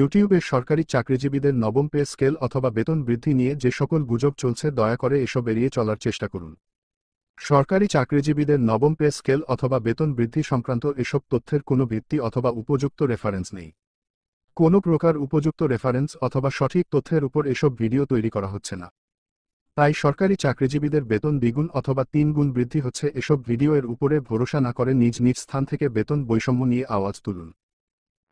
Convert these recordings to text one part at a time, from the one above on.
ইউটিউবে সরকারি চাকরিজীবীদের নবম পে স্কেল অথবা বেতন বৃদ্ধি নিয়ে যে সকল গুজব চলছে দয়া করে এসব এড়িয়ে চলার চেষ্টা করুন। সরকারি চাকরিজীবীদের নবম পে স্কেল অথবা বেতন বৃদ্ধি সংক্রান্ত এসব তথ্যের কোনো ভিত্তি অথবা উপযুক্ত রেফারেন্স নেই। কোনো প্রকার উপযুক্ত রেফারেন্স অথবা সঠিক তথ্যের উপর এসব ভিডিও তৈরি করা হচ্ছে না। তাই সরকারি চাকরিজীবীদের বেতন দ্বিগুণ অথবা 3 গুণ বৃদ্ধি হচ্ছে এসব ভিডিওর উপরে ভরসা না করে নিজ নিজ স্থান থেকে বেতন বৈষম্য নিয়ে আওয়াজ তুলুন।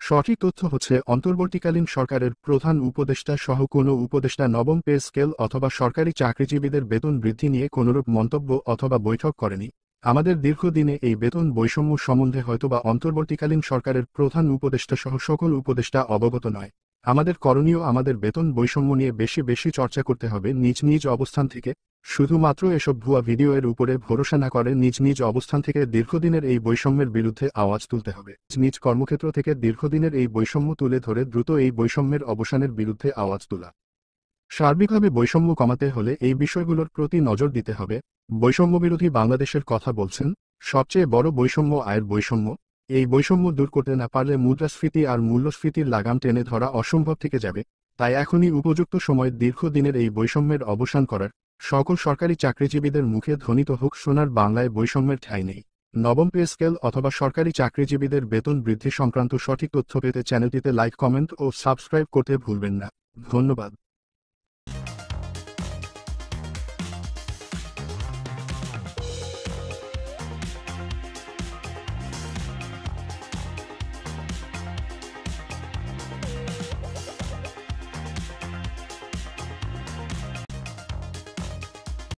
সঠিক তথ্য হচ্ছে অন্তর্বর্তীকালীন সরকারের প্রধান উপদেষ্টা সহ কোনো উপদেষ্টা নবম পে স্কেল অথবা সরকারি চাকরিজীবীদের বেতন বৃদ্ধি নিয়ে কোনোরূপ মন্তব্য অথবা বৈঠক করেনি। আমাদের দীর্ঘদিনে এই বেতন বৈষম্য সম্বন্ধে হয়তোবা অন্তর্বর্তীকালীন সরকারের প্রধান উপদেষ্টা সহ সকল উপদেষ্টা অবগত নয়। আমাদের করণীয় আমাদের বেতন বৈষম্য নিয়ে বেশি বেশি চর্চা করতে হবে নিজ নিজ অবস্থান থেকে। শুধুমাত্র এসব ভুয়া ভিডিওর উপরে ভরসা না করে নিজ নিজ অবস্থান থেকে দীর্ঘদিনের এই বৈষম্যের বিরুদ্ধে আওয়াজ তুলতে হবে। নিজ কর্মক্ষেত্র থেকে দীর্ঘদিনের এই বৈষম্য তুলে ধরে দ্রুত এই বৈষম্যের অবসানের বিরুদ্ধে আওয়াজ তোলা। সার্বিকভাবে বৈষম্য কমাতে হলে এই বিষয়গুলোর প্রতি নজর দিতে হবে। বৈষম্যবিরোধী বাংলাদেশের কথা বলছেন। সবচেয়ে বড় বৈষম্য আয়ের বৈষম্য। এই বৈষম্য দূর করতে না পারলে মুদ্রাস্ফীতি আর মূল্যস্ফীতির লাগাম টেনে ধরা অসম্ভব থেকে যাবে। তাই এখনই উপযুক্ত সময়ে দীর্ঘদিনের এই বৈষম্যের অবসান করার সকল সরকারি চাকরিজীবীদের মুখে ধ্বনিত হোক সোনার বাংলায় বৈষম্যের ঠাঁই নেই। নবম পে স্কেল অথবা সরকারি চাকরিজীবীদের বেতন বৃদ্ধি সংক্রান্ত সঠিক তথ্য পেতে চ্যানেলটিতে লাইক, কমেন্ট ও সাবস্ক্রাইব করতে ভুলবেন না। ধন্যবাদ।